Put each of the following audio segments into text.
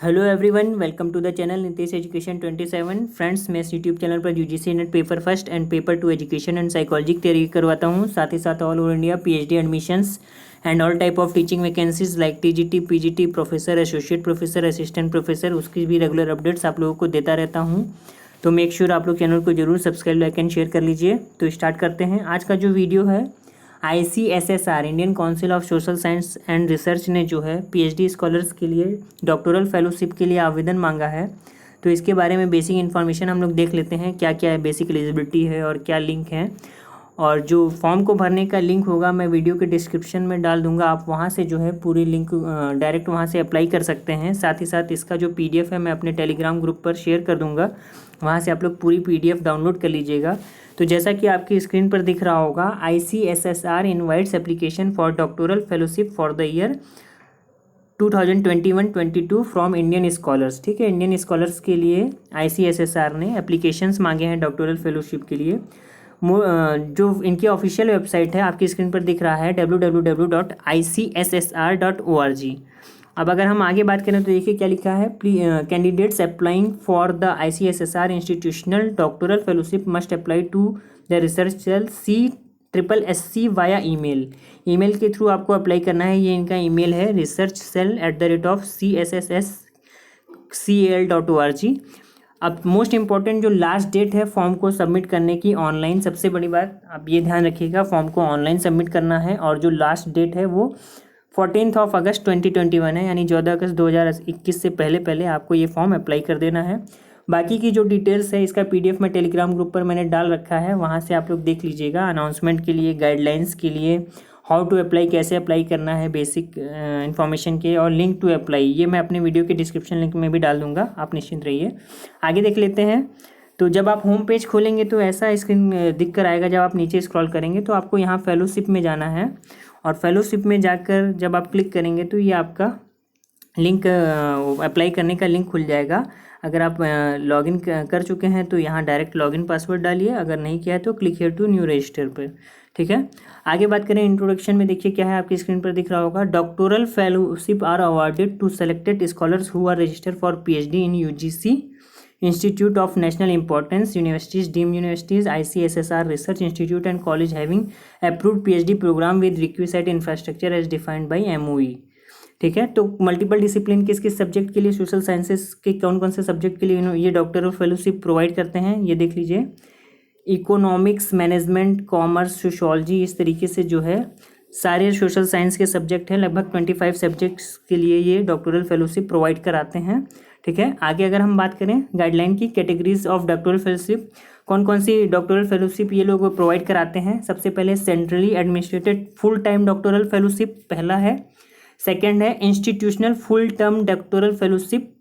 Hello everyone, welcome to the channel Nitesh education 27। Friends, मैं इस YouTube channel पर UGC NET paper first and paper 2 education and psychology की तैयारी करवाता हूँ। साथ ही साथ all over India PhD admissions and all type of teaching vacancies like TGT, PGT, professor, associate professor, assistant professor, उसकी भी रेगुलर अपडेट्स आप लोगों को देता रहता हूँ। तो मेक श्योर आप लोग चैनल को जरूर सब्सक्राइब, लाइक एंड शेयर कर लीजिए। तो स्टार्ट करते हैं। आज का जो वीडियो है, ICSSR Indian council of social science and research ने जो है पीएचडी स्कॉलर्स के लिए डॉक्टोरल फेलोशिप के लिए आवेदन मांगा है। तो इसके बारे में बेसिक इन्फॉर्मेशन हम लोग देख लेते हैं, क्या क्या है, बेसिक एलिजिबिलिटी है और क्या लिंक है। और जो फॉर्म को भरने का लिंक होगा मैं वीडियो के डिस्क्रिप्शन में डाल दूंगा, आप वहां से जो है पूरी लिंक डायरेक्ट वहां से अप्लाई कर सकते हैं। साथ ही साथ इसका जो PDF है मैं अपने टेलीग्राम ग्रुप पर शेयर कर दूंगा, वहां से आप लोग पूरी PDF डाउनलोड कर लीजिएगा। तो जैसा कि आपकी स्क्रीन पर दिख रहा होगा, ICSSR invites application for doctoral fellowship for the year 2021-22 from Indian scholars. ठीक है, इंडियन स्कॉलर्स के लिए ICSSR ने एप्लीकेशंस मांगे हैं डॉक्टोरल फेलोशिप के लिए। जो इनकी ऑफिशियल वेबसाइट है आपकी स्क्रीन पर दिख रहा है www.icssr.org। अब अगर हम आगे बात करें तो देखिए क्या लिखा है, candidates applying for the ICSSR institutional doctoral fellowship must apply to the research cell CSSC via email के थ्रू आपको अप्लाई करना है। ये इनका ईमेल है researchcell@cssscal.org। अब मोस्ट इम्पॉर्टेंट जो लास्ट डेट है फॉर्म को सबमिट करने की ऑनलाइन, सबसे बड़ी बात आप ये ध्यान रखिएगा, फॉर्म को ऑनलाइन सबमिट करना है। और जो लास्ट डेट है वो 14 अगस्त 2021 है, यानी 14 अगस्त 2021 से पहले आपको ये फॉर्म अप्लाई कर देना है। बाकी की जो डिटेल्स है इसका PDF मैं टेलीग्राम ग्रुप पर मैंने डाल रखा है, वहाँ से आप लोग देख लीजिएगा। अनाउंसमेंट के लिए, गाइडलाइंस के लिए, हाउ टू अप्लाई, कैसे अप्लाई करना है, बेसिक इन्फॉर्मेशन के, और लिंक टू अप्लाई ये मैं अपने वीडियो के डिस्क्रिप्शन लिंक में भी डाल दूंगा, आप निश्चिंत रहिए। आगे देख लेते हैं। तो जब आप होम पेज खोलेंगे तो ऐसा स्क्रीन दिख कर आएगा। जब आप नीचे स्क्रॉल करेंगे तो आपको यहाँ फेलोशिप में जाना है, और फेलोशिप में जाकर जब आप क्लिक करेंगे तो ये आपका लिंक, अप्लाई करने का लिंक खुल जाएगा। अगर आप लॉगिन कर चुके हैं तो यहाँ डायरेक्ट लॉगिन पासवर्ड डालिए, अगर नहीं किया है तो click here to new register पर। ठीक है, आगे बात करें इंट्रोडक्शन में, देखिए क्या है आपकी स्क्रीन पर दिख रहा होगा। Doctoral fellowship are awarded to selected scholars who are registered for PhD in UGC Institute of National Importance, Universities, Deemed Universities, ICSSR Research Institute and College having approved PhD program with requisite infrastructure as defined by MOE। ठीक है, तो multiple discipline किस किस subject के लिए, social sciences के कौन कौन से सब्जेक्ट के लिए ये डॉक्टरल फेलोशिप प्रोवाइड करते हैं, ये देख लीजिए। इकोनॉमिक्स, मैनेजमेंट, कॉमर्स, सोशोलॉजी, इस तरीके से जो है सारे सोशल साइंस के सब्जेक्ट हैं। लगभग 25 सब्जेक्ट्स के लिए ये डॉक्टोरल फेलोशिप प्रोवाइड कराते हैं। ठीक है, आगे अगर हम बात करें गाइडलाइन की, कैटेगरीज ऑफ डॉक्टोरल फेलोशिप, कौन कौन सी डॉक्टोरल फेलोशिप ये लोग प्रोवाइड कराते हैं। सबसे पहले centrally administrated full time doctoral fellowship पहला है। सेकेंड है institutional full term doctoral fellowship,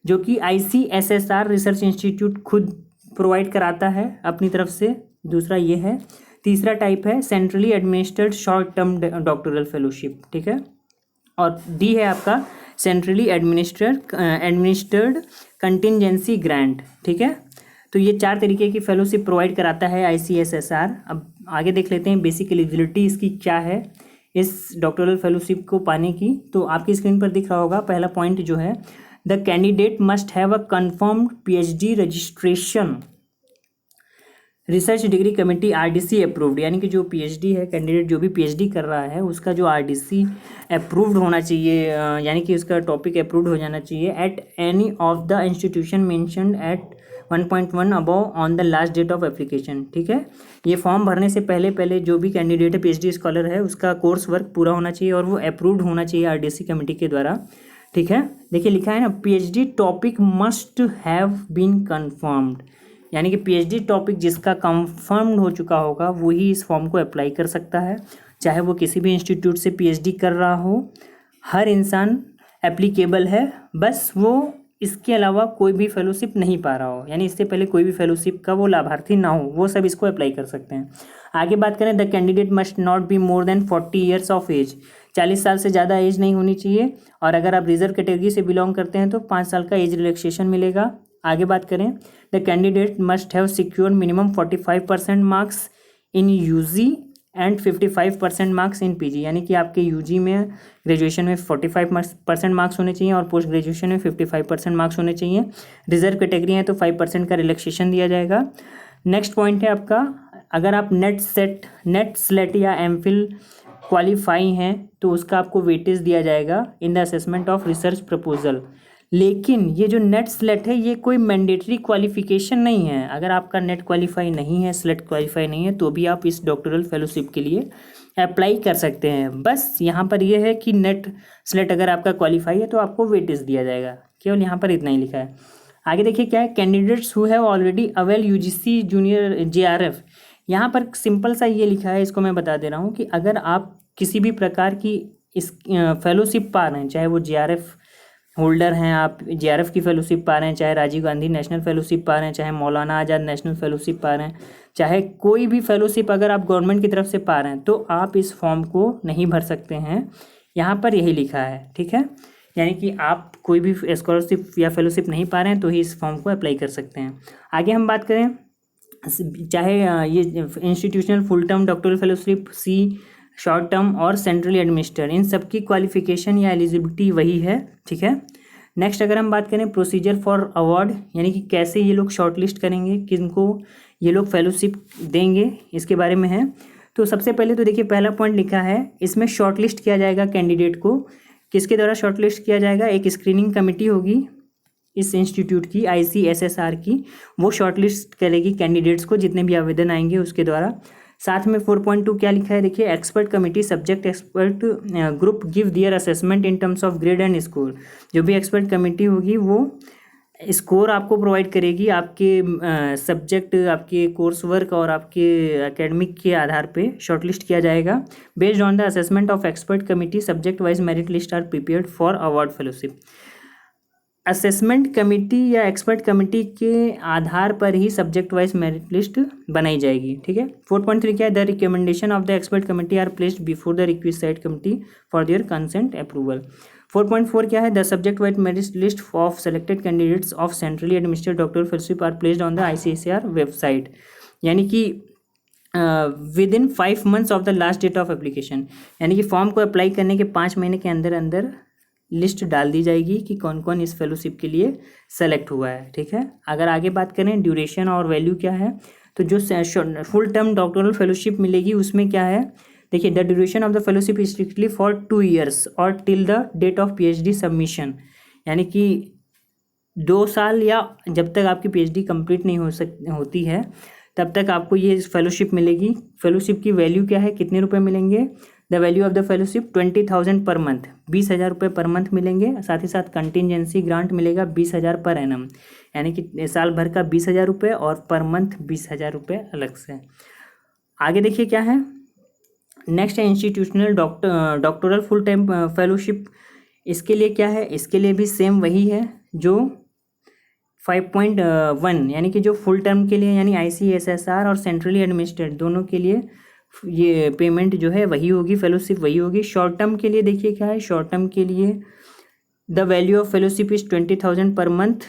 जो कि ICSSR रिसर्च इंस्टीट्यूट खुद प्रोवाइड कराता है अपनी तरफ से, दूसरा ये है। तीसरा टाइप है centrally administered short term doctoral fellowship. ठीक है, और D है आपका सेंट्रली एडमिनिस्टर्ड कंटिजेंसी ग्रांट। ठीक है, तो ये 4 तरीके की फेलोशिप प्रोवाइड कराता है ICSSR। अब आगे देख लेते हैं बेसिक एलिजिबिलिटी इसकी क्या है इस डॉक्टोरल फेलोशिप को पाने की। तो आपकी स्क्रीन पर दिख रहा होगा पहला पॉइंट जो है, the candidate must have a confirmed PhD registration research degree committee RDC approved, यानी कि जो PhD है, कैंडिडेट जो भी PhD कर रहा है उसका जो RDC अप्रूव्ड होना चाहिए, यानी कि उसका टॉपिक अप्रूव्ड हो जाना चाहिए at any of the institution mentioned at 1.1 above on the last date of application. ठीक है, ये फॉर्म भरने से पहले जो भी कैंडिडेट है, PhD स्कॉलर है, उसका कोर्स वर्क पूरा होना चाहिए और वो अप्रूव्ड होना चाहिए RDC कमेटी के द्वारा। ठीक है, देखिए लिखा है ना, PhD topic must have been confirmed, यानी कि PhD टॉपिक जिसका कंफर्म्ड हो चुका होगा वही इस फॉर्म को अप्लाई कर सकता है, चाहे वो किसी भी इंस्टीट्यूट से PhD कर रहा हो। हर इंसान एप्लीकेबल है, बस वो इसके अलावा कोई भी फेलोशिप नहीं पा रहा हो, यानी इससे पहले कोई भी फेलोशिप का वो लाभार्थी ना हो, वो सब इसको अप्लाई कर सकते हैं। आगे बात करें, the candidate must not be more than 40 years of age, 40 साल से ज़्यादा एज नहीं होनी चाहिए। और अगर आप रिजर्व कैटेगरी से बिलोंग करते हैं तो 5 साल का एज रिलैक्सेशन मिलेगा। आगे बात करें, the candidate must have secure minimum 45% marks in UG and 55% marks in PG, यानी कि आपके यूजी में ग्रेजुएशन में 45% मार्क्स होने चाहिए और पोस्ट ग्रेजुएशन में 55% मार्क्स होने चाहिए। रिजर्व कैटेगरी है तो 5% का रिलैक्सेशन दिया जाएगा। नेक्स्ट पॉइंट है आपका, अगर आप नेट स्लेट या एमफिल क्वालिफाई हैं तो उसका आपको वेटेज दिया जाएगा in the assessment of research proposal. लेकिन ये जो नेट स्लेट है ये कोई मैंडेटरी क्वालिफिकेशन नहीं है। अगर आपका नेट क्वालिफाई नहीं है, स्लेट क्वालिफाई नहीं है, तो भी आप इस डॉक्टरल फेलोशिप के लिए अप्लाई कर सकते हैं। बस यहाँ पर ये है कि नेट स्लेट अगर आपका क्वालिफाई है तो आपको वेटेज दिया जाएगा, केवल यहाँ पर इतना ही लिखा है। आगे देखिए क्या है, candidates who have already avail UGC junior JRF. यहाँ पर सिंपल सा ये लिखा है, इसको मैं बता दे रहा हूँ कि अगर आप किसी भी प्रकार की इस फेलोशिप पा रहे हैं, चाहे वो जेआरएफ होल्डर हैं, आप जेआरएफ की फेलोशिप पा रहे हैं, चाहे राजीव गांधी नेशनल फेलोशिप पा रहे हैं, चाहे मौलाना आज़ाद नेशनल फेलोशिप पा रहे हैं, चाहे कोई भी फेलोशिप अगर आप गवर्नमेंट की तरफ से पा रहे हैं, तो आप इस फॉर्म को नहीं भर सकते हैं। यहाँ पर यही लिखा है, ठीक है। यानी कि आप कोई भी स्कॉलरशिप या फेलोशिप नहीं पा रहे हैं तो ही इस फॉर्म को अप्लाई कर सकते हैं। आगे हम बात करें, चाहे ये institutional full term doctoral fellowship, सी शॉर्ट टर्म और सेंट्रली एडमिनिस्टर्ड, इन सब की क्वालिफिकेशन या एलिजिबिलिटी वही है, ठीक है। नेक्स्ट अगर हम बात करें प्रोसीजर फॉर अवार्ड, यानी कि कैसे ये लोग शॉर्टलिस्ट करेंगे, किनको ये लोग फेलोशिप देंगे, इसके बारे में है। तो सबसे पहले तो देखिए पहला पॉइंट लिखा है, इसमें शॉर्टलिस्ट किया जाएगा कैंडिडेट को। किसके द्वारा शॉर्टलिस्ट किया जाएगा, एक स्क्रीनिंग कमेटी होगी इस इंस्टीट्यूट की, ICSSR की, वो शॉर्टलिस्ट करेगी कैंडिडेट्स को, जितने भी आवेदन आएंगे उसके द्वारा। साथ में 4.2 क्या लिखा है, देखिए expert committee subject expert group give their assessment in terms of grade and score. जो भी एक्सपर्ट कमेटी होगी वो स्कोर आपको प्रोवाइड करेगी आपके सब्जेक्ट, आपके कोर्स वर्क और आपके एकेडमिक के आधार पे शॉर्टलिस्ट किया जाएगा। Based on the assessment of expert committee subject wise merit list are prepared for award fellowship. Assessment committee या एक्सपर्ट कमेटी के आधार पर ही सब्जेक्ट वाइज मेरिट लिस्ट बनाई जाएगी, ठीक है। 4.3 क्या है, the recommendation of the expert committee are placed before the requested committee for their consent approval. 4.4 क्या है, the subject wise merit list of selected candidates of centrally administered doctoral fellowship are placed on the ICSR website, यानी कि within 5 months of the last date of application, यानी कि form को apply करने के 5 महीने के अंदर अंदर लिस्ट डाल दी जाएगी कि कौन कौन इस फेलोशिप के लिए सेलेक्ट हुआ है, ठीक है। अगर आगे बात करें ड्यूरेशन और वैल्यू क्या है, तो जो फुल टर्म डॉक्टरल फेलोशिप मिलेगी उसमें क्या है, देखिए the duration of the fellowship is strictly for 2 years और till the date of PhD submission, यानी कि 2 साल या जब तक आपकी PhD कंप्लीट नहीं होती है तब तक आपको ये फेलोशिप मिलेगी। फेलोशिप की वैल्यू क्या है, कितने रुपए मिलेंगे, the value of the fellowship 20,000 per month, 20,000 रुपये पर मंथ मिलेंगे। साथ ही साथ कंटिजेंसी ग्रांट मिलेगा 20,000 पर एनम, यानी कि साल भर का 20,000 रुपये और पर मंथ 20,000 रुपये अलग से। आगे देखिए क्या है, नेक्स्ट है institutional doctoral full time fellowship. इसके लिए क्या है, इसके लिए भी सेम वही है जो 5.1, यानी कि जो फुल टर्म के लिए यानी ICSSR और सेंट्रली एडमिनिस्ट्रेटेड दोनों के लिए ये पेमेंट जो है वही होगी, फेलोशिप वही होगी। शॉर्ट टर्म के लिए देखिए क्या है, शॉर्ट टर्म के लिए the value of fellowship is 20,000 per month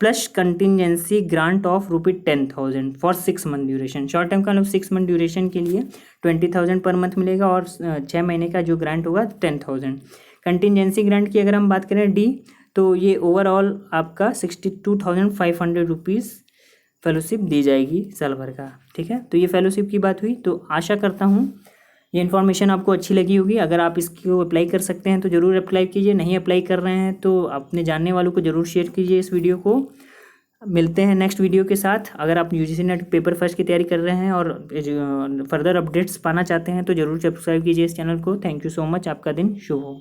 plus contingency grant of ₹10,000 for 6 month duration. Short term का मतलब 6 month ड्यूरेशन के लिए 20,000 पर मंथ मिलेगा और 6 महीने का जो ग्रांट होगा 10,000। कंटिजेंसी ग्रांट की अगर हम बात करें D, तो ये ओवरऑल आपका 62,500 रुपीज़ फेलोशिप दी जाएगी साल भर का, ठीक है। तो ये फेलोशिप की बात हुई। तो आशा करता हूँ ये इन्फॉर्मेशन आपको अच्छी लगी होगी। अगर आप इसको अप्लाई कर सकते हैं तो ज़रूर अप्लाई कीजिए, नहीं अप्लाई कर रहे हैं तो अपने जानने वालों को ज़रूर शेयर कीजिए इस वीडियो को। मिलते हैं नेक्स्ट वीडियो के साथ। अगर आप UGC नेट पेपर फर्स्ट की तैयारी कर रहे हैं और फर्दर अपडेट्स पाना चाहते हैं तो ज़रूर सब्सक्राइब कीजिए इस चैनल को। थैंक यू सो मच, आपका दिन शुभ हो।